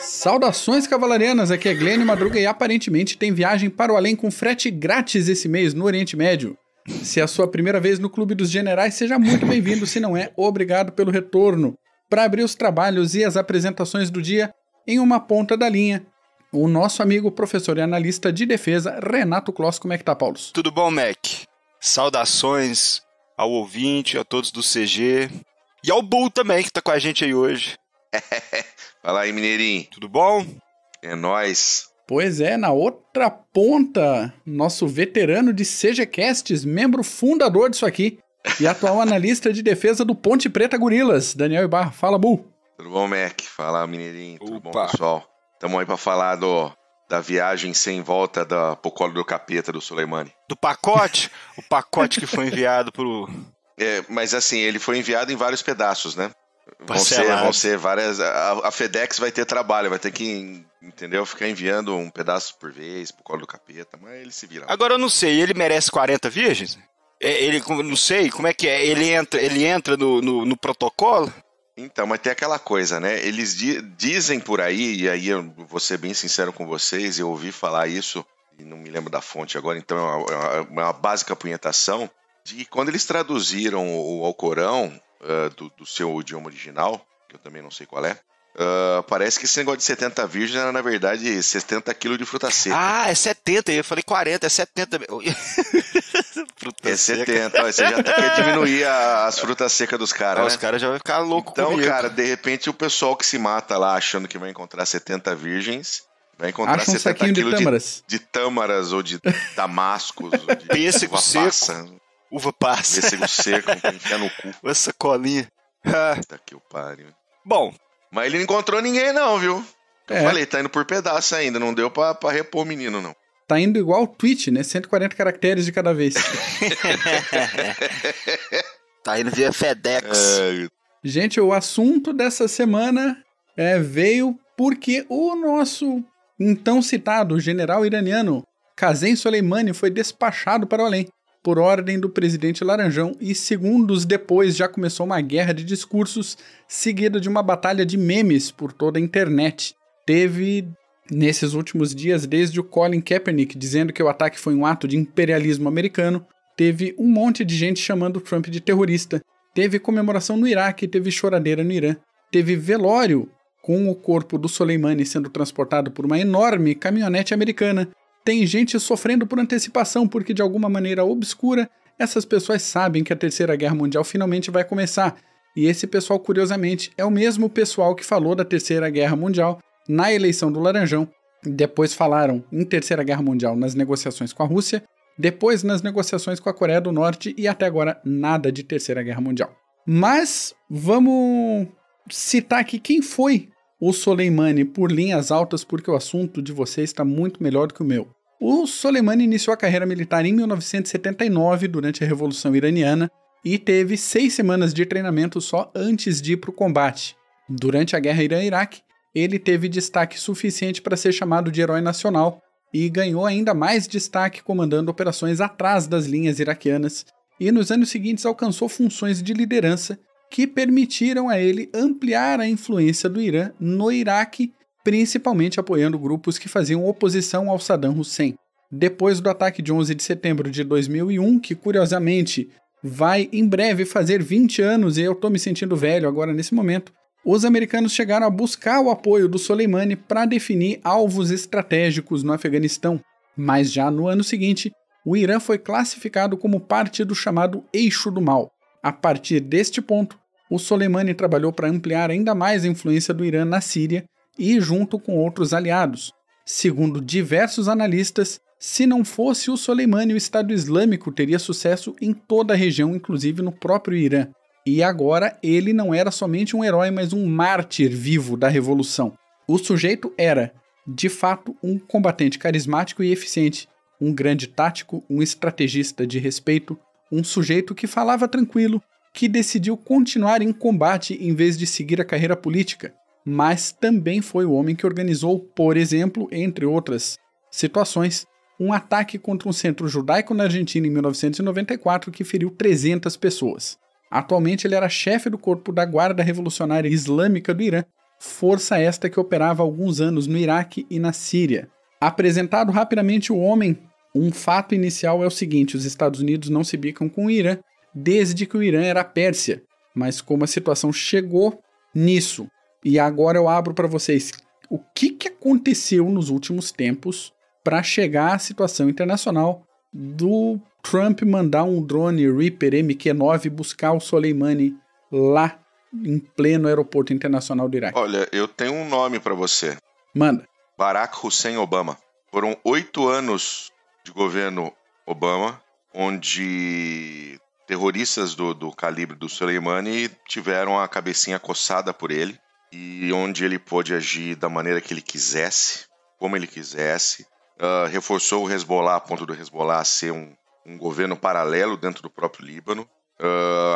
Saudações cavalarianas, aqui é Glênio Madruga e aparentemente tem viagem para o além com frete grátis esse mês no Oriente Médio. Se é a sua primeira vez no Clube dos Generais, seja muito bem-vindo, se não é, obrigado pelo retorno. Para abrir os trabalhos e as apresentações do dia, em uma ponta da linha, o nosso amigo professor e analista de defesa, Renato Kloss. Como é que tá, Paulo? Tudo bom, Mac? Saudações ao ouvinte, a todos do CG e ao Bull também, que tá com a gente aí hoje. Fala aí, Mineirinho. Tudo bom? É nóis. Pois é, na outra ponta, nosso veterano de CGCasts, membro fundador disso aqui e atual analista de defesa do Ponte Preta Gorilas, Daniel Ibarra. Fala, Bull. Tudo bom, Mac? Fala, Mineirinho. Tudo bom, Opa. pessoal? Estamos aí pra falar da viagem sem volta pro colo do capeta do Soleimani. Do pacote? O pacote que foi enviado pro... Mas assim, ele foi enviado em vários pedaços, né? Parcelado. Vão ser várias... A FedEx vai ter trabalho, vai ter que, entendeu? Ficar enviando um pedaço por vez pro colo do capeta, mas ele se vira. Agora eu não sei, ele merece 40 virgens? Ele, não sei, como é que é? Ele entra no protocolo? Então, mas tem aquela coisa, né? Eles dizem por aí, e aí eu vou ser bem sincero com vocês, eu ouvi falar isso, e não me lembro da fonte agora, então é uma básica punhetação, de que quando eles traduziram o Alcorão do seu idioma original, que eu também não sei qual é, parece que esse negócio de 70 virgens era, na verdade, 70 quilos de fruta seca. Ah, é 70, eu falei 40, é 70. Fruta É seca. 70, você já quer diminuir as frutas secas dos caras, né? Os caras já vão ficar loucos Então, comigo. cara, de repente o pessoal que se mata lá achando que vai encontrar 70 virgens, vai encontrar Acha um 70 saquinho de quilos tâmaras. de tâmaras ou de damascos, ou de Pêssego uva seco. passa, Uva passa. pêssego seco, pra enfiar no cu. Essa colinha. Ah, Puta que o pariu. bom, Mas ele não encontrou ninguém não, viu? Eu É. falei, tá indo por pedaço ainda, não deu pra repor o menino, não. Tá indo igual o tweet, né? 140 caracteres de cada vez. tá indo via FedEx. Gente, o assunto dessa semana veio porque o nosso então citado general iraniano Qasem Soleimani foi despachado para o além por ordem do presidente Laranjão e segundos depois já começou uma guerra de discursos seguida de uma batalha de memes por toda a internet. Teve, nesses últimos dias, desde o Colin Kaepernick dizendo que o ataque foi um ato de imperialismo americano, teve um monte de gente chamando o Trump de terrorista. Teve comemoração no Iraque, teve choradeira no Irã, teve velório com o corpo do Soleimani sendo transportado por uma enorme caminhonete americana. Tem gente sofrendo por antecipação porque, de alguma maneira obscura, essas pessoas sabem que a Terceira Guerra Mundial finalmente vai começar. E esse pessoal, curiosamente, é o mesmo pessoal que falou da Terceira Guerra Mundial na eleição do Laranjão. Depois falaram em Terceira Guerra Mundial nas negociações com a Rússia, depois nas negociações com a Coreia do Norte e até agora nada de Terceira Guerra Mundial. Mas vamos citar aqui quem foi o Soleimani por linhas altas, porque o assunto de vocês está muito melhor do que o meu. O Soleimani iniciou a carreira militar em 1979, durante a Revolução Iraniana, e teve 6 semanas de treinamento só antes de ir para o combate. Durante a Guerra Irã-Iraque, ele teve destaque suficiente para ser chamado de herói nacional e ganhou ainda mais destaque comandando operações atrás das linhas iraquianas, e nos anos seguintes alcançou funções de liderança que permitiram a ele ampliar a influência do Irã no Iraque, principalmente apoiando grupos que faziam oposição ao Saddam Hussein. Depois do ataque de 11 de setembro de 2001, que curiosamente vai em breve fazer 20 anos, e eu tô me sentindo velho agora nesse momento, os americanos chegaram a buscar o apoio do Soleimani para definir alvos estratégicos no Afeganistão. Mas já no ano seguinte, o Irã foi classificado como parte do chamado Eixo do Mal. A partir deste ponto, o Soleimani trabalhou para ampliar ainda mais a influência do Irã na Síria e junto com outros aliados. Segundo diversos analistas, se não fosse o Soleimani, o Estado Islâmico teria sucesso em toda a região, inclusive no próprio Irã. E agora ele não era somente um herói, mas um mártir vivo da revolução. O sujeito era, de fato, um combatente carismático e eficiente, um grande tático, um estrategista de respeito, um sujeito que falava tranquilo, que decidiu continuar em combate em vez de seguir a carreira política, mas também foi o homem que organizou, por exemplo, entre outras situações, um ataque contra um centro judaico na Argentina em 1994 que feriu 300 pessoas. Atualmente ele era chefe do corpo da Guarda Revolucionária Islâmica do Irã, força esta que operava há alguns anos no Iraque e na Síria. Apresentado rapidamente o homem, um fato inicial é o seguinte: os Estados Unidos não se bicam com o Irã desde que o Irã era a Pérsia, mas como a situação chegou nisso, e agora eu abro para vocês o que aconteceu nos últimos tempos para chegar à situação internacional do Trump mandar um drone Reaper MQ-9 buscar o Soleimani lá em pleno aeroporto internacional do Iraque. Olha, eu tenho um nome para você. Manda. Barack Hussein Obama. Foram 8 anos de governo Obama, onde terroristas do calibre do Soleimani tiveram a cabecinha coçada por ele, e onde ele pôde agir da maneira que ele quisesse, como ele quisesse. Reforçou o Hezbollah a ponto do Hezbollah ser um governo paralelo dentro do próprio Líbano.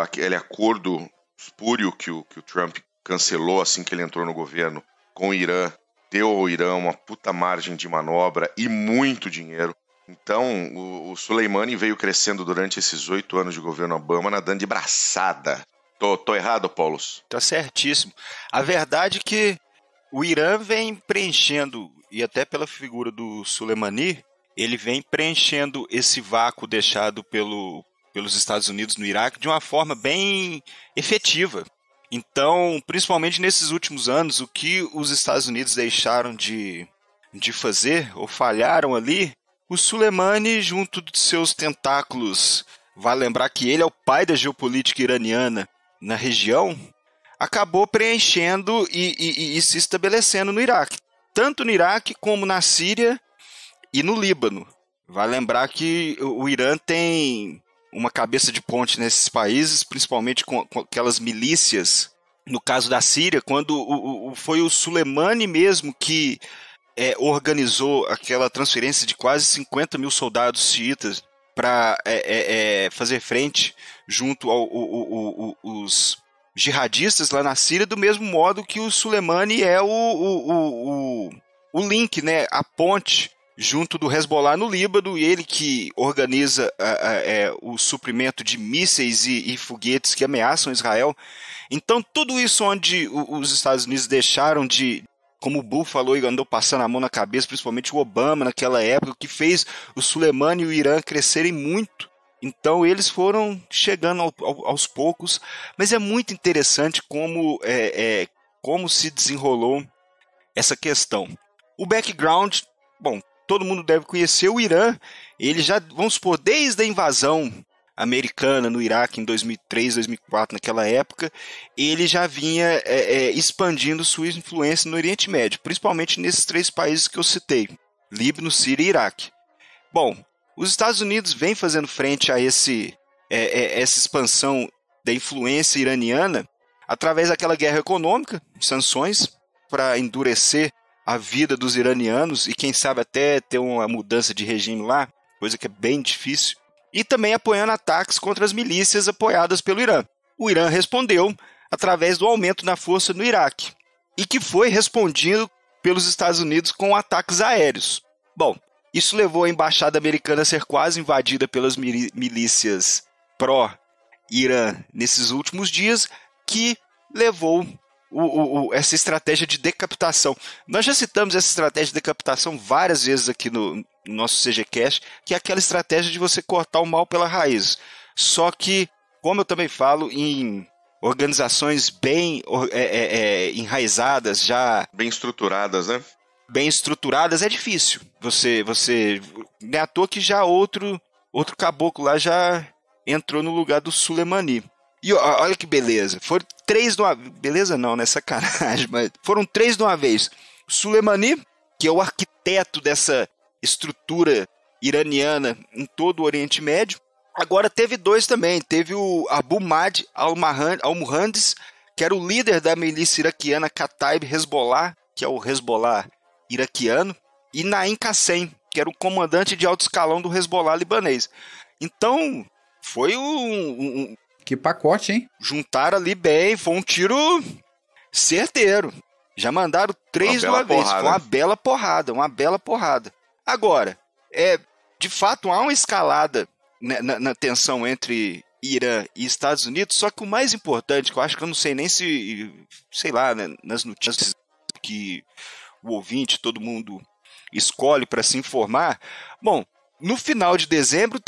Aquele acordo espúrio que o Trump cancelou assim que ele entrou no governo com o Irã, deu ao Irã uma puta margem de manobra e muito dinheiro. Então, o Soleimani veio crescendo durante esses 8 anos de governo Obama, nadando de braçada. Tô errado, Paulos? Tá certíssimo. A verdade é que o Irã vem preenchendo, e até pela figura do Soleimani, ele vem preenchendo esse vácuo deixado pelos Estados Unidos no Iraque de uma forma bem efetiva. Então, principalmente nesses últimos anos, o que os Estados Unidos deixaram de fazer, ou falharam ali, o Soleimani, junto de seus tentáculos, vale lembrar que ele é o pai da geopolítica iraniana na região, acabou preenchendo e se estabelecendo no Iraque. Tanto no Iraque como na Síria e no Líbano. Vale lembrar que o Irã tem uma cabeça de ponte nesses países, principalmente com aquelas milícias. No caso da Síria, quando foi o Soleimani mesmo que organizou aquela transferência de quase 50 mil soldados xiitas para fazer frente junto aos jihadistas lá na Síria, do mesmo modo que o Soleimani é o link, né, a ponte junto do Hezbollah no Líbano, e ele que organiza o suprimento de mísseis e foguetes que ameaçam Israel. Então, tudo isso onde os Estados Unidos deixaram de, como o Bull falou e andou passando a mão na cabeça, principalmente o Obama naquela época, que fez o Soleimani e o Irã crescerem muito. Então, eles foram chegando aos poucos, mas é muito interessante como se desenrolou essa questão. O background, bom, todo mundo deve conhecer o Irã. Ele já, vamos supor, desde a invasão americana no Iraque em 2003, 2004, naquela época, ele já vinha expandindo sua influência no Oriente Médio, principalmente nesses 3 países que eu citei, Líbano, Síria e Iraque. Bom, os Estados Unidos vêm fazendo frente a essa expansão da influência iraniana através daquela guerra econômica, sanções, para endurecer a vida dos iranianos e quem sabe até ter uma mudança de regime lá, coisa que é bem difícil, e também apoiando ataques contra as milícias apoiadas pelo Irã. O Irã respondeu através do aumento da força no Iraque, e que foi respondido pelos Estados Unidos com ataques aéreos. Bom, isso levou a embaixada americana a ser quase invadida pelas milícias pró-Irã nesses últimos dias, que levou essa estratégia de decapitação. Nós já citamos essa estratégia de decapitação várias vezes aqui no nosso CGCast, que é aquela estratégia de você cortar o mal pela raiz. Só que, como eu também falo, em organizações bem enraizadas, já bem estruturadas, né? Bem estruturadas, é difícil. Você não é à toa que já outro caboclo lá já entrou no lugar do Soleimani. E olha que beleza, foram 3 de uma vez, beleza não, né, sacanagem, mas foram 3 de uma vez. O Soleimani, que é o arquiteto dessa estrutura iraniana em todo o Oriente Médio, agora teve 2 também, teve o Abu Mahdi al-Muhandis, que era o líder da milícia iraquiana Kataib Hezbollah, que é o Hezbollah iraquiano, e Naim Qassem, que era o comandante de alto escalão do Hezbollah libanês. Então, foi Que pacote, hein? juntaram ali bem, foi um tiro certeiro. Já mandaram 3 de uma vez. Foi uma bela porrada. Agora, de fato, há uma escalada na tensão entre Irã e Estados Unidos, só que o mais importante, que eu acho que eu não sei nem se, sei lá, né, nas notícias que o ouvinte, todo mundo escolhe para se informar, bom, no final de dezembro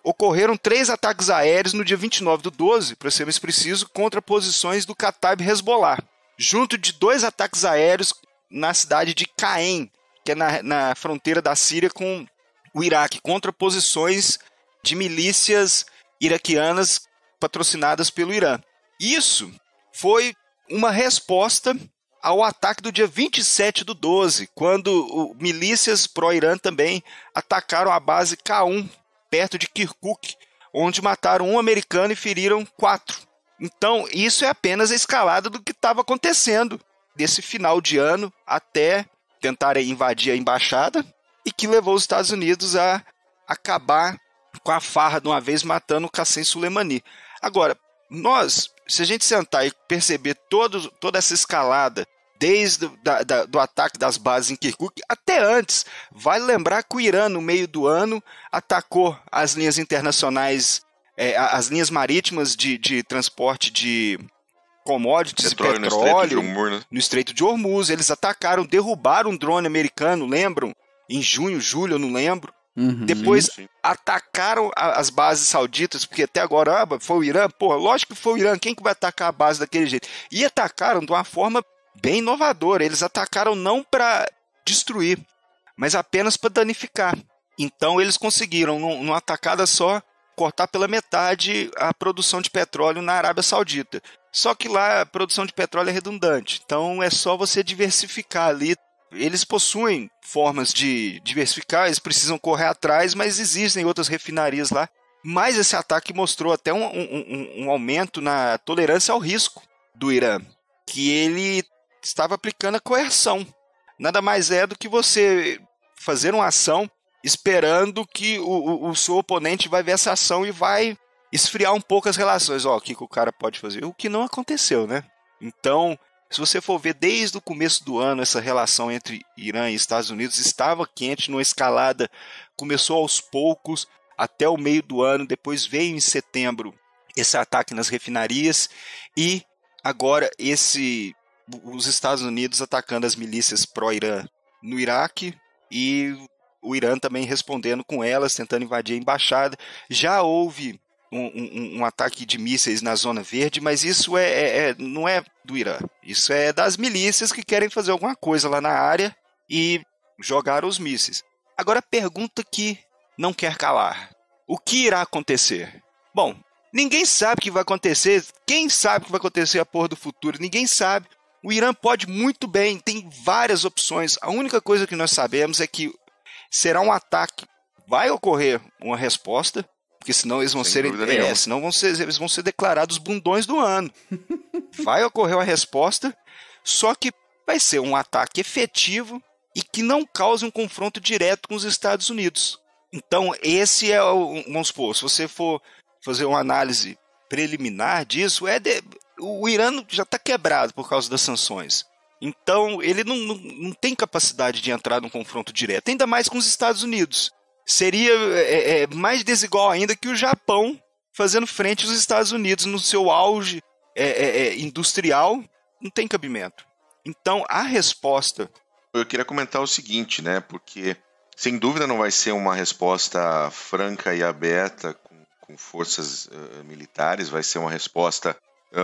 ocorreram 3 ataques aéreos no dia 29/12, para ser mais preciso, contra posições do Kataib Hezbollah, junto de 2 ataques aéreos na cidade de Caen, que é na fronteira da Síria com o Iraque, contra posições de milícias iraquianas patrocinadas pelo Irã. Isso foi uma resposta ao ataque do dia 27/12, quando milícias pró-Irã também atacaram a base K1, perto de Kirkuk, onde mataram 1 americano e feriram 4. Então, isso é apenas a escalada do que estava acontecendo desse final de ano até tentarem invadir a embaixada e que levou os Estados Unidos a acabar com a farra de uma vez, matando o Qassem Soleimani. Agora, se a gente sentar e perceber toda essa escalada, desde do ataque das bases em Kirkuk até antes, vale lembrar que o Irã, no meio do ano, atacou as linhas internacionais, as linhas marítimas de transporte de commodities e petróleo no Estreito de Hormuz. Eles atacaram, derrubaram um drone americano, lembram? Em junho, julho, eu não lembro. Depois atacaram as bases sauditas, porque até agora foi o Irã. Pô, lógico que foi o Irã, quem que vai atacar a base daquele jeito? E atacaram de uma forma bem inovadora. Eles atacaram não para destruir, mas apenas para danificar. Então eles conseguiram, numa atacada só, cortar pela metade a produção de petróleo na Arábia Saudita. Só que lá a produção de petróleo é redundante, então é só você diversificar ali. Eles possuem formas de diversificar, eles precisam correr atrás, mas existem outras refinarias lá. Mas esse ataque mostrou até um aumento na tolerância ao risco do Irã, que ele estava aplicando a coerção. Nada mais é do que você fazer uma ação esperando que o seu oponente vai ver essa ação e vai esfriar um pouco as relações. O que o cara pode fazer? O que não aconteceu, né? Então, se você for ver desde o começo do ano, essa relação entre Irã e Estados Unidos estava quente, numa escalada, começou aos poucos, até o meio do ano, depois veio em setembro esse ataque nas refinarias, e agora os Estados Unidos atacando as milícias pró-Irã no Iraque, e o Irã também respondendo com elas, tentando invadir a embaixada. Já houve um ataque de mísseis na Zona Verde, mas isso não é do Irã. Isso é das milícias que querem fazer alguma coisa lá na área e jogaram os mísseis. Agora a pergunta que não quer calar. O que irá acontecer? Bom, ninguém sabe o que vai acontecer. Quem sabe o que vai acontecer a porra do futuro? Ninguém sabe. O Irã pode muito bem, tem várias opções. A única coisa que nós sabemos é que será um ataque, vai ocorrer uma resposta, porque senão eles vão eles vão ser declarados bundões do ano. Vai ocorrer uma resposta, só que vai ser um ataque efetivo e que não cause um confronto direto com os Estados Unidos. Então, esse é vamos supor, se você for fazer uma análise preliminar disso, o Irã já está quebrado por causa das sanções. Então, ele não tem capacidade de entrar num confronto direto, ainda mais com os Estados Unidos. Seria mais desigual ainda que o Japão fazendo frente aos Estados Unidos no seu auge industrial, não tem cabimento. Então, a resposta... Eu queria comentar o seguinte, né? Porque, sem dúvida, não vai ser uma resposta franca e aberta com forças militares, vai ser uma resposta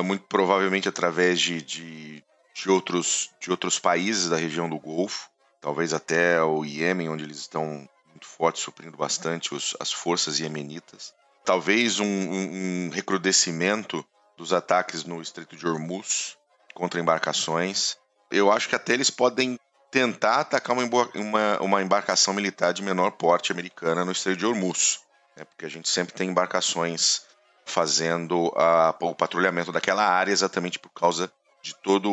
muito provavelmente através de outros países da região do Golfo, talvez até o Iêmen, onde eles estão muito fortes, suprindo bastante as forças iemenitas. Talvez um recrudescimento dos ataques no Estreito de Hormuz contra embarcações. Eu acho que até eles podem tentar atacar uma embarcação militar de menor porte americana no Estreito de Hormuz, né? Porque a gente sempre tem embarcações fazendo o patrulhamento daquela área exatamente por causa de toda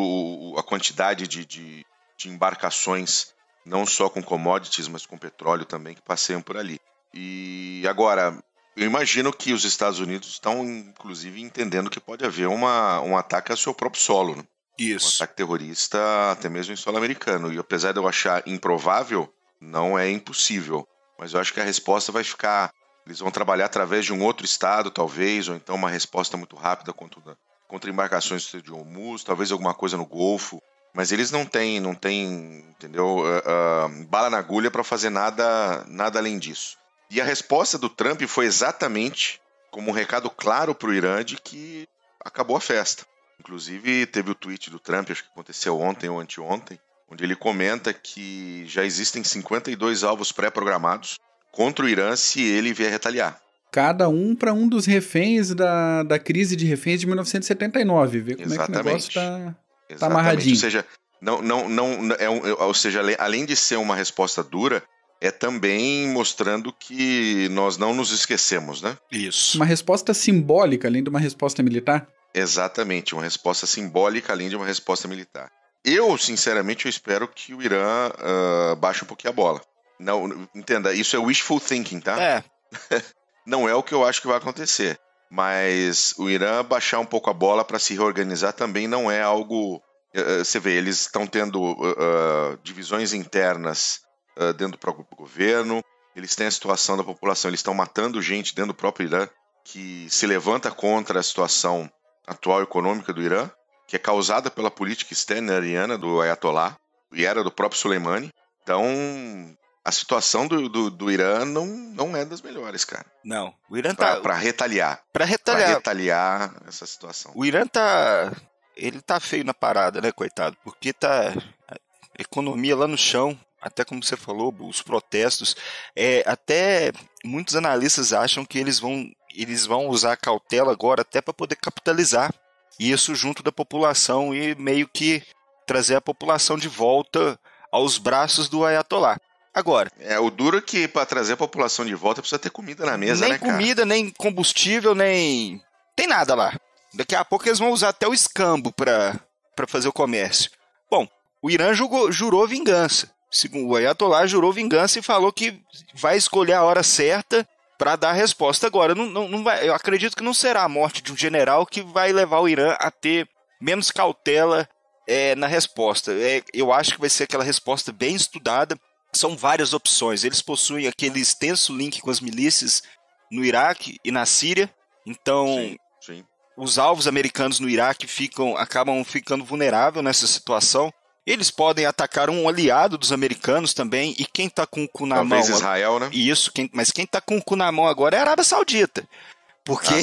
a quantidade de embarcações, não só com commodities, mas com petróleo também, que passeiam por ali. E agora, eu imagino que os Estados Unidos estão, inclusive, entendendo que pode haver um ataque ao seu próprio solo, né? Isso. Um ataque terrorista até mesmo em solo americano. E apesar de eu achar improvável, não é impossível. Mas eu acho que a resposta vai ficar Eles vão trabalhar através de um outro estado, talvez, ou então uma resposta muito rápida contra embarcações do Estreito de Hormuz, talvez alguma coisa no Golfo. Mas eles não têm, entendeu, bala na agulha para fazer nada além disso. E a resposta do Trump foi exatamente como um recado claro para o Irã de que acabou a festa. Inclusive, teve o tweet do Trump, acho que aconteceu ontem ou anteontem, onde ele comenta que já existem 52 alvos pré-programados contra o Irã se ele vier retaliar. Cada um para um dos reféns da crise de reféns de 1979. Ver como Exatamente. É que o negócio tá amarradinho. Ou seja, além de ser uma resposta dura, é também mostrando que nós não nos esquecemos, né? Isso. Uma resposta simbólica, além de uma resposta militar? Exatamente, uma resposta simbólica, além de uma resposta militar. Eu, sinceramente, eu espero que o Irã baixe um pouquinho a bola. Não, entenda, isso é wishful thinking, tá? É. Não é o que eu acho que vai acontecer. Mas o Irã baixar um pouco a bola para se reorganizar também não é algo... Você vê, eles estão tendo divisões internas dentro do próprio governo, eles têm a situação da população, eles estão matando gente dentro do próprio Irã, que se levanta contra a situação atual econômica do Irã, que é causada pela política externa iraniana do Ayatollah, e era do próprio Soleimani. Então, a situação do Irã não é das melhores, cara. Não, o Irã Pra retaliar. Pra retaliar essa situação. O Irã ele tá feio na parada, né, coitado? Porque tá a economia lá no chão, até como você falou, os protestos. Até muitos analistas acham que eles vão usar a cautela agora até para poder capitalizar isso junto da população e meio que trazer a população de volta aos braços do Ayatollah. Agora... o duro é que para trazer a população de volta precisa ter comida na mesa, nem né, cara? Nem comida, nem combustível, nem... Tem nada lá. Daqui a pouco eles vão usar até o escambo para fazer o comércio. Bom, o Irã jurou vingança. O Ayatollah jurou vingança e falou que vai escolher a hora certa para dar a resposta. Agora, não vai, eu acredito que não será a morte de um general que vai levar o Irã a ter menos cautela na resposta. Eu acho que vai ser aquela resposta bem estudada. São várias opções. Eles possuem aquele extenso link com as milícias no Iraque e na Síria. Então, sim. Os alvos americanos no Iraque acabam ficando vulneráveis nessa situação. Eles podem atacar um aliado dos americanos também. E quem está com o cu na mão... Talvez Israel, né? Isso, mas quem está com o cu na mão agora é a Arábia Saudita. Porque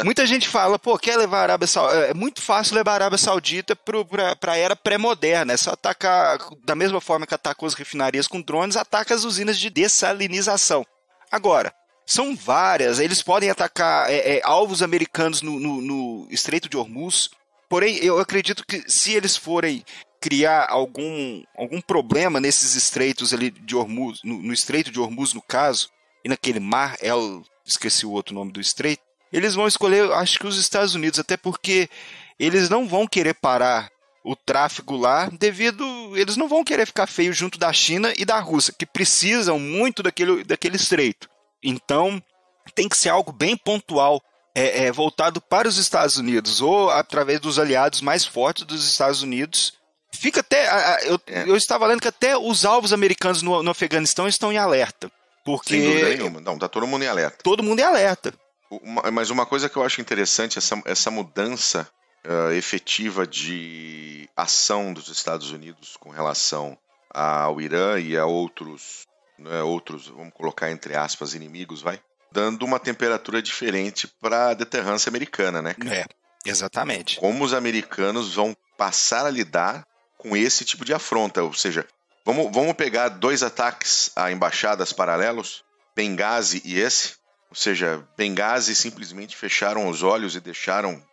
muita gente fala, quer levar a Arábia Saudita? É muito fácil levar a Arábia Saudita para a era pré-moderna. É só atacar, da mesma forma que atacou as refinarias com drones, ataca as usinas de dessalinização. Agora, são várias. Eles podem atacar alvos americanos no Estreito de Hormuz. Porém, eu acredito que se eles forem criar algum problema nesses estreitos ali de Hormuz, no Estreito de Hormuz, no caso, e naquele mar, esqueci o outro nome do estreito, eles vão escolher, acho que os Estados Unidos, até porque eles não vão querer parar o tráfego lá, eles não vão querer ficar feio junto da China e da Rússia, que precisam muito daquele estreito. Então, tem que ser algo bem pontual, voltado para os Estados Unidos, ou através dos aliados mais fortes dos Estados Unidos. Fica até... Eu estava lendo que até os alvos americanos no Afeganistão estão em alerta. Porque... Sem dúvida nenhuma. Não, tá todo mundo em alerta. Todo mundo em alerta. Mas uma coisa que eu acho interessante, essa mudança efetiva de ação dos Estados Unidos com relação ao Irã e a outros, vamos colocar entre aspas, inimigos, dando uma temperatura diferente para a deterrência americana, né, cara? Exatamente. Como os americanos vão passar a lidar com esse tipo de afronta, ou seja... Vamos pegar 2 ataques a embaixadas paralelos, Benghazi e esse. Ou seja, Benghazi simplesmente fecharam os olhos e deixaram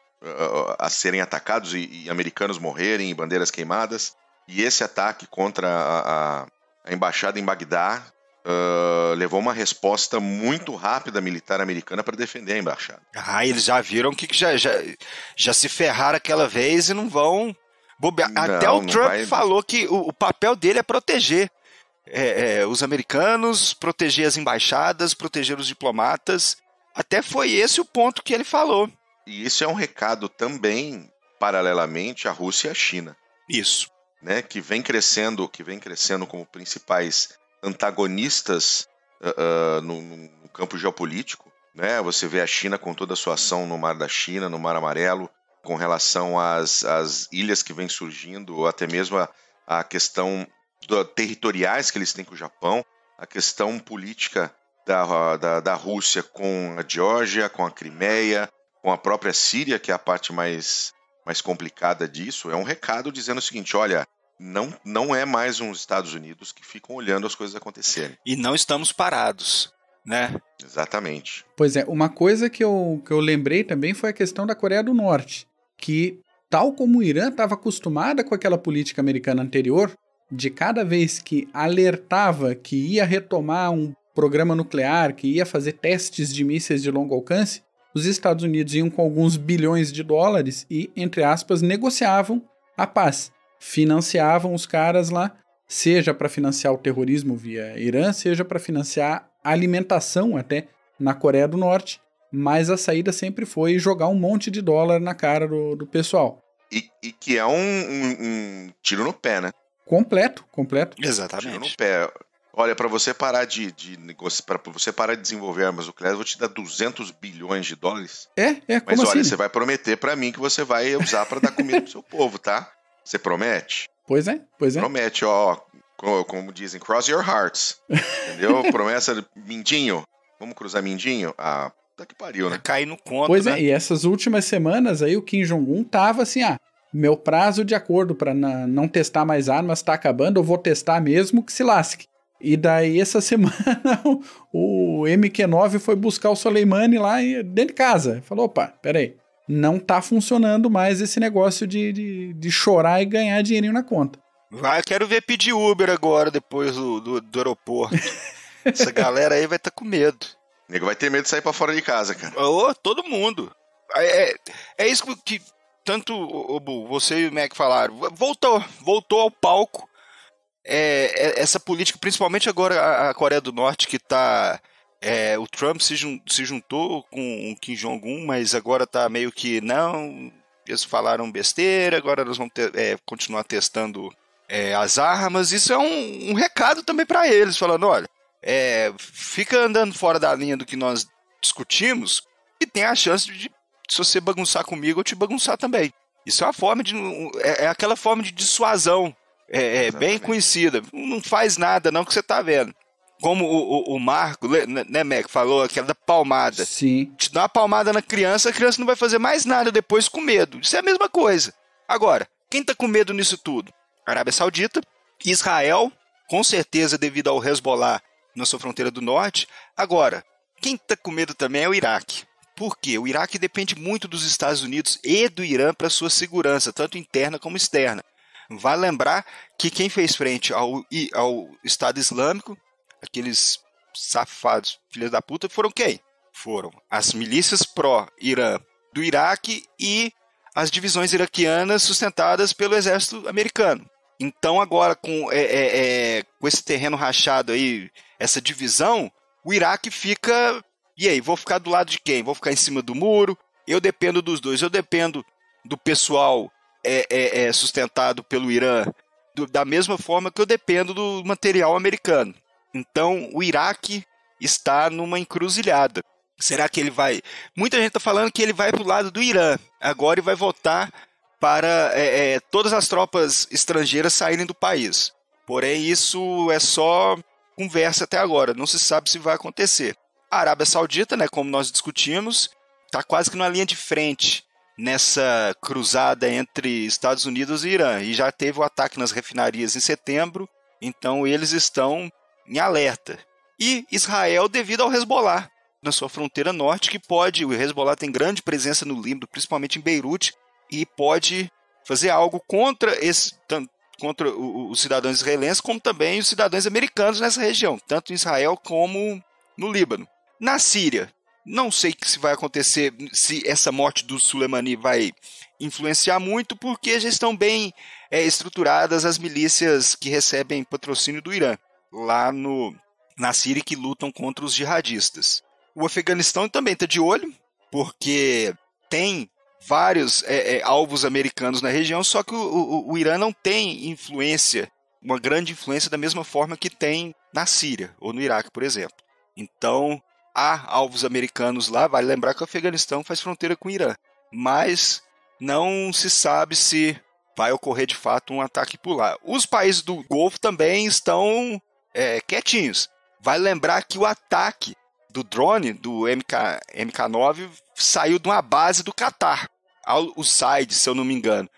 a serem atacados e americanos morrerem e bandeiras queimadas. E esse ataque contra a embaixada em Bagdá levou uma resposta muito rápida militar americana para defender a embaixada. Eles já viram que já se ferraram aquela vez e não vão... Até o Trump falou que o papel dele é proteger os americanos, proteger as embaixadas, proteger os diplomatas. Até foi esse o ponto que ele falou. E isso é um recado também, paralelamente, à Rússia e à China. Isso. Né, que vem crescendo como principais antagonistas no campo geopolítico, né? Você vê a China com toda a sua ação no Mar da China, no Mar Amarelo, com relação às ilhas que vêm surgindo, ou até mesmo a questão territoriais que eles têm com o Japão, a questão política da Rússia com a Geórgia, com a Crimeia, com a própria Síria, que é a parte mais complicada disso. É um recado dizendo o seguinte: olha, não é mais uns Estados Unidos que ficam olhando as coisas acontecerem. E não estamos parados, né? Exatamente. Pois é, uma coisa que eu lembrei também foi a questão da Coreia do Norte, que, tal como o Irã estava acostumada com aquela política americana anterior, de cada vez que alertava que ia retomar um programa nuclear, que ia fazer testes de mísseis de longo alcance, os Estados Unidos iam com alguns bilhões de dólares e, entre aspas, negociavam a paz. Financiavam os caras lá, seja para financiar o terrorismo via Irã, seja para financiar a alimentação até na Coreia do Norte, mas a saída sempre foi jogar um monte de dólar na cara do pessoal. E que é um tiro no pé, né? Completo. Exatamente. Tiro no pé. Olha, para você parar de negociar, para você parar de desenvolver armas nucleares, eu vou te dar 200 bilhões de dólares. Como Mas olha, assim? você vai prometer para mim que você vai usar para dar comida pro seu povo, tá? Você promete? Pois é. Promete, como dizem, cross your hearts. Entendeu? Promessa, mindinho. Vamos cruzar mindinho? Ah, puta que pariu, né? Cair no conto, Pois né? e essas últimas semanas aí o Kim Jong-un tava assim, meu prazo de acordo para não testar mais armas tá acabando, eu vou testar mesmo que se lasque. E daí essa semana o MQ-9 foi buscar o Soleimani lá dentro de casa. Falou, opa, peraí, não tá funcionando mais esse negócio de chorar e ganhar dinheirinho na conta. Eu quero ver pedir Uber agora, depois do aeroporto. Essa galera aí vai estar com medo. O nego vai ter medo de sair pra fora de casa, cara. Todo mundo. É isso que tanto você e o Mac falaram. Voltou ao palco. Essa política, principalmente agora a Coreia do Norte, que tá... o Trump se juntou com o Kim Jong-un, mas agora tá meio que não... Eles falaram besteira, agora nós vamos continuar testando as armas. Isso é um recado também para eles, falando, olha, fica andando fora da linha do que nós discutimos e tem a chance de, se você bagunçar comigo, eu te bagunçar também. Isso é uma forma aquela forma de dissuasão, bem conhecida. Não faz nada não que você tá vendo. Como o Marco, né, Mac, falou, aquela da palmada. Sim. Te dá uma palmada na criança, a criança não vai fazer mais nada depois com medo. Isso é a mesma coisa. Agora, quem tá com medo nisso tudo? Arábia Saudita, Israel, com certeza devido ao Hezbollah na sua fronteira do norte. Agora, quem tá com medo também é o Iraque. Por quê? O Iraque depende muito dos Estados Unidos e do Irã para sua segurança, tanto interna como externa. Vale lembrar que quem fez frente ao Estado Islâmico, aqueles safados, filhos da puta, foram quem? Foram as milícias pró-Irã do Iraque e as divisões iraquianas sustentadas pelo exército americano. Então agora, com esse terreno rachado aí, essa divisão, o Iraque fica... E aí, vou ficar do lado de quem? Vou ficar em cima do muro? Eu dependo dos dois. Eu dependo do pessoal sustentado pelo Irã da mesma forma que eu dependo do material americano. Então, o Iraque está numa encruzilhada. Será que ele vai... Muita gente está falando que ele vai para o lado do Irã. Agora ele vai voltar para todas as tropas estrangeiras saírem do país. Porém, isso é só conversa até agora. Não se sabe se vai acontecer. A Arábia Saudita, né, como nós discutimos, está quase que numa linha de frente nessa cruzada entre Estados Unidos e Irã. E já teve o ataque nas refinarias em setembro. Então, eles estão em alerta. E Israel devido ao Hezbollah, na sua fronteira norte, que pode... O Hezbollah tem grande presença no Líbano, principalmente em Beirute, e pode fazer algo contra os cidadãos israelenses, como também os cidadãos americanos nessa região, tanto em Israel como no Líbano. Na Síria, não sei se vai acontecer, se essa morte do Soleimani vai influenciar muito, porque já estão bem estruturadas as milícias que recebem patrocínio do Irã, lá na Síria, que lutam contra os jihadistas. O Afeganistão também está de olho, porque tem vários alvos americanos na região, só que o Irã não tem influência, uma grande influência da mesma forma que tem na Síria ou no Iraque, por exemplo. Então, há alvos americanos lá. Vale lembrar que o Afeganistão faz fronteira com o Irã. Mas não se sabe se vai ocorrer de fato um ataque por lá. Os países do Golfo também estão quietinhos. Vale lembrar que o ataque do drone, do MK9, saiu de uma base do Catar, o Said, se eu não me engano.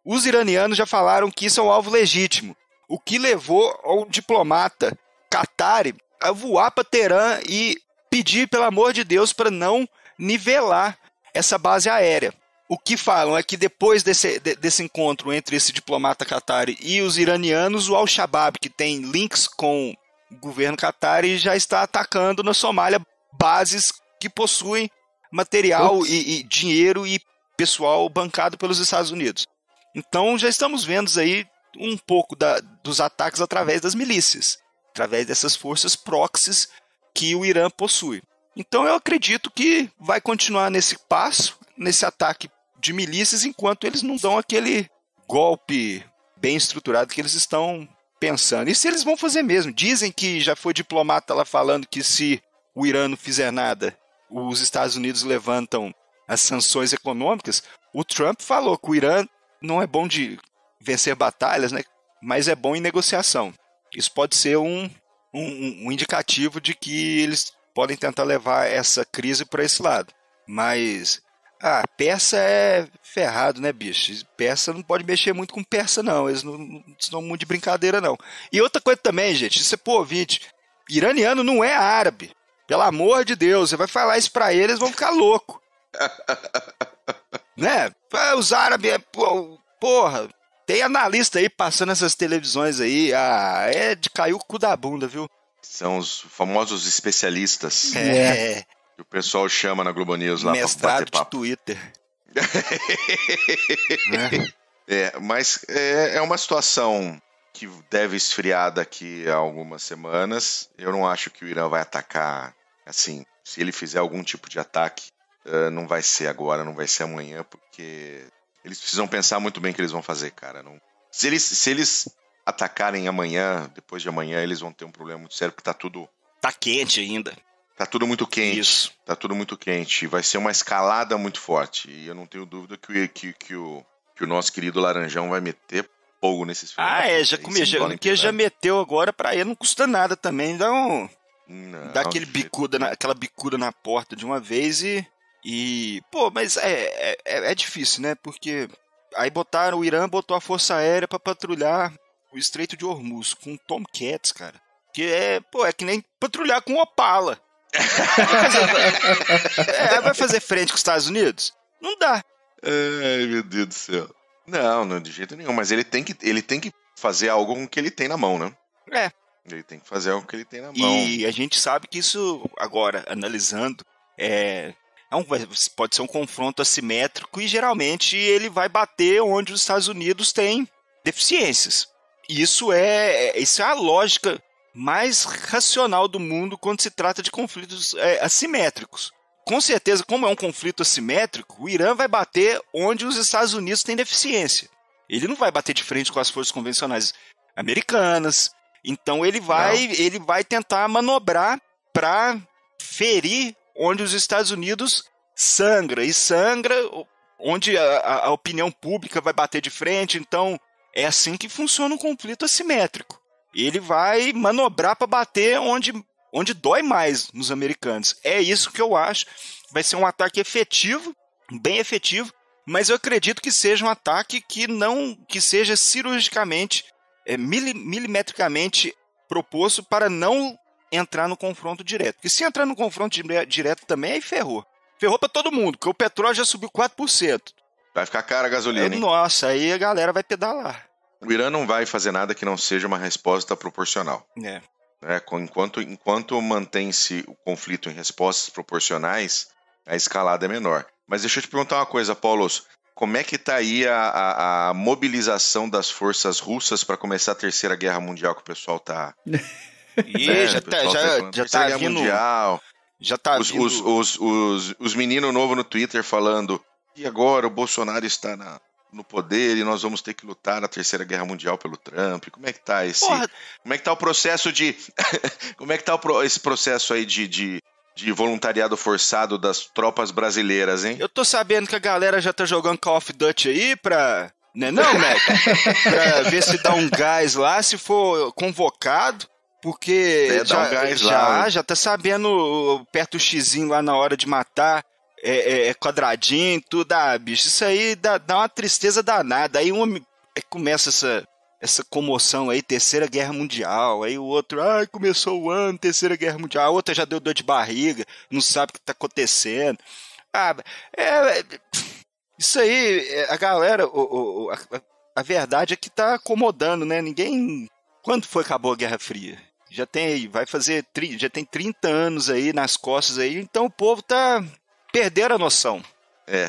Os iranianos já falaram que isso é um alvo legítimo, o que levou ao diplomata Qatari a voar para Teherã e pedir, pelo amor de Deus, para não nivelar essa base aérea. O que falam é que depois desse encontro entre esse diplomata Qatari e os iranianos, o Al-Shabaab, que tem links com o governo Qatari, já está atacando na Somália bases que possuem material e dinheiro e pessoal bancado pelos Estados Unidos. Então já estamos vendo aí um pouco dos ataques através das milícias, através dessas forças proxies que o Irã possui. Então eu acredito que vai continuar nesse passo, nesse ataque de milícias, enquanto eles não dão aquele golpe bem estruturado que eles estão pensando. Isso eles vão fazer mesmo. Dizem que já foi diplomata lá falando que se o Irã não fizer nada, os Estados Unidos levantam as sanções econômicas. O Trump falou que o Irã não é bom de vencer batalhas, né? Mas é bom em negociação. Isso pode ser um indicativo de que eles podem tentar levar essa crise para esse lado. Mas persa é ferrado, né, bicho? Persa não pode mexer muito com persa, não. Eles não estão muito de brincadeira, não. E outra coisa também, gente, isso é por ouvinte. Iraniano não é árabe. Pelo amor de Deus, você vai falar isso pra eles, vão ficar loucos. Né? Os árabes, porra, tem analista aí passando essas televisões aí, é de cair o cu da bunda, viu? São os famosos especialistas. Que o pessoal chama na Globo News lá mestrado pra bater papo. De Twitter. Mas é uma situação que deve esfriar daqui a algumas semanas. Eu não acho que o Irã vai atacar, assim, se ele fizer algum tipo de ataque, não vai ser agora, não vai ser amanhã, porque eles precisam pensar muito bem o que eles vão fazer, cara. Se eles atacarem amanhã, depois de amanhã, eles vão ter um problema muito sério, porque tá quente ainda. Tá tudo muito quente. Isso. Tá tudo muito quente. Vai ser uma escalada muito forte. E eu não tenho dúvida que o nosso querido Laranjão vai meter fogo nesses filmes. Já meteu agora, pra ele não custa nada também. Dá aquela bicuda na porta de uma vez mas é difícil, né? Porque aí o Irã botou a Força Aérea pra patrulhar o Estreito de Hormuz com Tomcats, cara. Que é que nem patrulhar com Opala. Vai fazer frente com os Estados Unidos? Não dá. Ai, meu Deus do céu. Não, de jeito nenhum. Mas ele tem que fazer algo com o que ele tem na mão, né? Ele tem que fazer algo que ele tem na mão. E a gente sabe que isso, agora, analisando, pode ser um confronto assimétrico e geralmente ele vai bater onde os Estados Unidos têm deficiências. Isso é a lógica mais racional do mundo quando se trata de conflitos assimétricos. Com certeza, como é um conflito assimétrico, o Irã vai bater onde os Estados Unidos têm deficiência. Ele não vai bater de frente com as forças convencionais americanas. Então ele vai tentar manobrar para ferir onde os Estados Unidos sangra onde a opinião pública vai bater de frente. Então é assim que funciona um conflito assimétrico. Ele vai manobrar para bater onde dói mais nos americanos. É isso que eu acho. Vai ser um ataque efetivo, bem efetivo, mas eu acredito que seja um ataque que seja cirurgicamente, milimetricamente proposto para não entrar no confronto direto. Porque se entrar no confronto direto também, aí ferrou. Ferrou para todo mundo, porque o petróleo já subiu 4%. Vai ficar cara a gasolina, hein? Nossa, aí a galera vai pedalar. O Irã não vai fazer nada que não seja uma resposta proporcional. Enquanto mantém-se o conflito em respostas proporcionais, a escalada é menor. Mas deixa eu te perguntar uma coisa, Paulos. Como é que está aí a mobilização das forças russas para começar a Terceira Guerra Mundial, que o pessoal está... já tá vindo... Mundial. Já tá os meninos novos no Twitter falando, e agora o Bolsonaro está no poder e nós vamos ter que lutar na Terceira Guerra Mundial pelo Trump. Como é que tá como é que tá o processo de como é que tá esse processo aí de voluntariado forçado das tropas brasileiras, hein? Eu tô sabendo que a galera já tá jogando Call of Duty aí pra... Né não, Mac? Pra ver se dá um gás lá, se for convocado, porque dá um gás lá. Já tá sabendo, perto do xizinho lá na hora de matar, quadradinho, tudo, bicho, isso aí dá uma tristeza danada, aí começa essa comoção aí, Terceira Guerra Mundial, aí o outro, começou o ano, Terceira Guerra Mundial, a outra já deu dor de barriga, não sabe o que tá acontecendo, isso aí, a galera, a verdade é que tá acomodando, né? Ninguém... Quando foi que acabou a Guerra Fria? Já tem 30 anos aí nas costas aí, então o povo tá... Perderam a noção.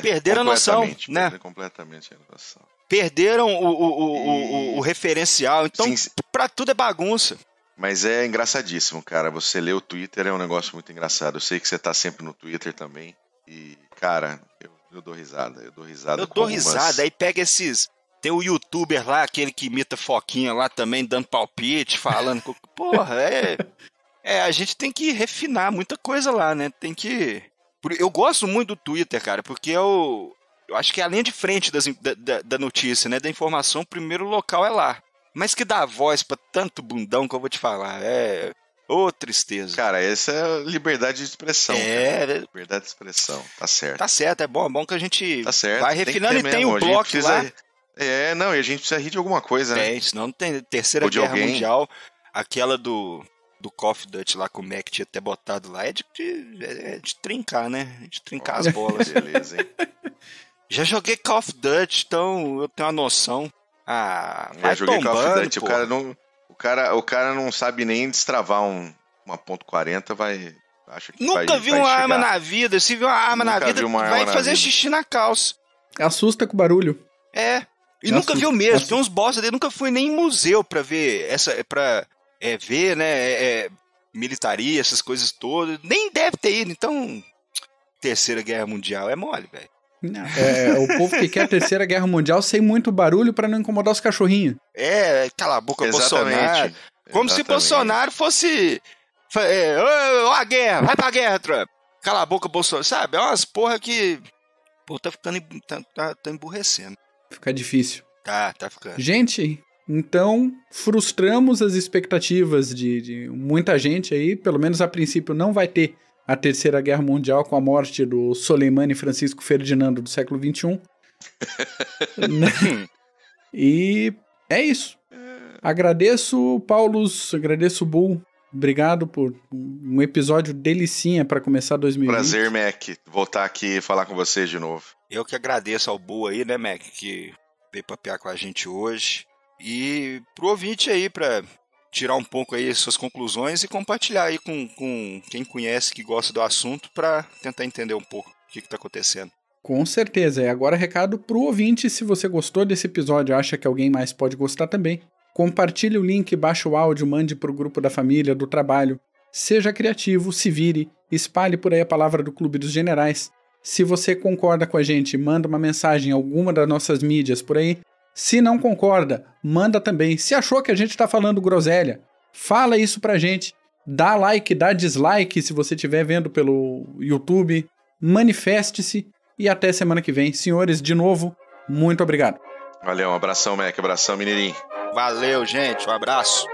Perderam a noção, né? Completamente a noção. Perderam o referencial, então pra tudo é bagunça. Mas é engraçadíssimo, cara. Você lê o Twitter, é um negócio muito engraçado. Eu sei que você tá sempre no Twitter também. E, cara, eu dou risada. Aí pega esses... Tem o youtuber lá, aquele que imita Foquinha lá também, dando palpite, falando... Porra, a gente tem que refinar muita coisa lá, né? Tem que... Eu gosto muito do Twitter, cara, porque eu acho que é a linha de frente da notícia, né? Da informação, o primeiro local é lá. Mas que dá voz pra tanto bundão que eu vou te falar. Tristeza. Cara, essa é a liberdade de expressão. Liberdade de expressão, tá certo. Tá certo, é bom que a gente certo, vai refinando e tem um bloco lá. E a gente precisa rir de alguma coisa, né? Senão não tem Terceira Guerra Mundial, aquela do Call of Duty lá que o Mac tinha até botado lá, é de trincar, né? De trincar as bolas. Beleza, hein? Já joguei Call of Duty, então eu tenho uma noção. Já joguei Call of Duty, o cara não sabe nem destravar uma .40, acha que nunca viu uma arma na vida. Se viu uma arma na vida, vai fazer xixi na calça. Assusta com o barulho. E nunca viu mesmo. Tem uns bosta dele, nunca fui nem em museu pra ver ver, né, militaria, essas coisas todas. Nem deve ter ido, então... Terceira Guerra Mundial é mole, velho. O povo que quer a Terceira Guerra Mundial sem muito barulho pra não incomodar os cachorrinhos. Cala a boca, Bolsonaro. Como se Bolsonaro fosse... a guerra, vai pra guerra, Trump. Cala a boca, Bolsonaro. Sabe, é umas porra que... Pô, tá ficando... Tá emburrecendo. Fica difícil. Tá ficando. Gente... Então, frustramos as expectativas de muita gente aí, pelo menos a princípio não vai ter a Terceira Guerra Mundial com a morte do Soleimani Francisco Ferdinando do século XXI. E é isso. Agradeço, Paulus, agradeço, Bull. Obrigado por um episódio delicinha para começar 2020. Prazer, Mac, voltar aqui e falar com você de novo. Eu que agradeço ao Bull aí, né, Mac, que veio papear com a gente hoje. E pro ouvinte aí, pra tirar um pouco aí suas conclusões e compartilhar aí com quem conhece, que gosta do assunto, pra tentar entender um pouco o que tá acontecendo. Com certeza. E agora recado pro ouvinte, se você gostou desse episódio, acha que alguém mais pode gostar também, compartilhe o link, baixe o áudio, mande pro grupo da família, do trabalho. Seja criativo, se vire, espalhe por aí a palavra do Clube dos Generais. Se você concorda com a gente, manda uma mensagem em alguma das nossas mídias por aí. Se não concorda, manda também. Se achou que a gente tá falando groselha, fala isso pra gente. Dá like, dá dislike se você estiver vendo pelo YouTube. Manifeste-se e até semana que vem. Senhores, de novo, muito obrigado. Valeu, um abração, Mac, abração, menininho. Valeu, gente, um abraço.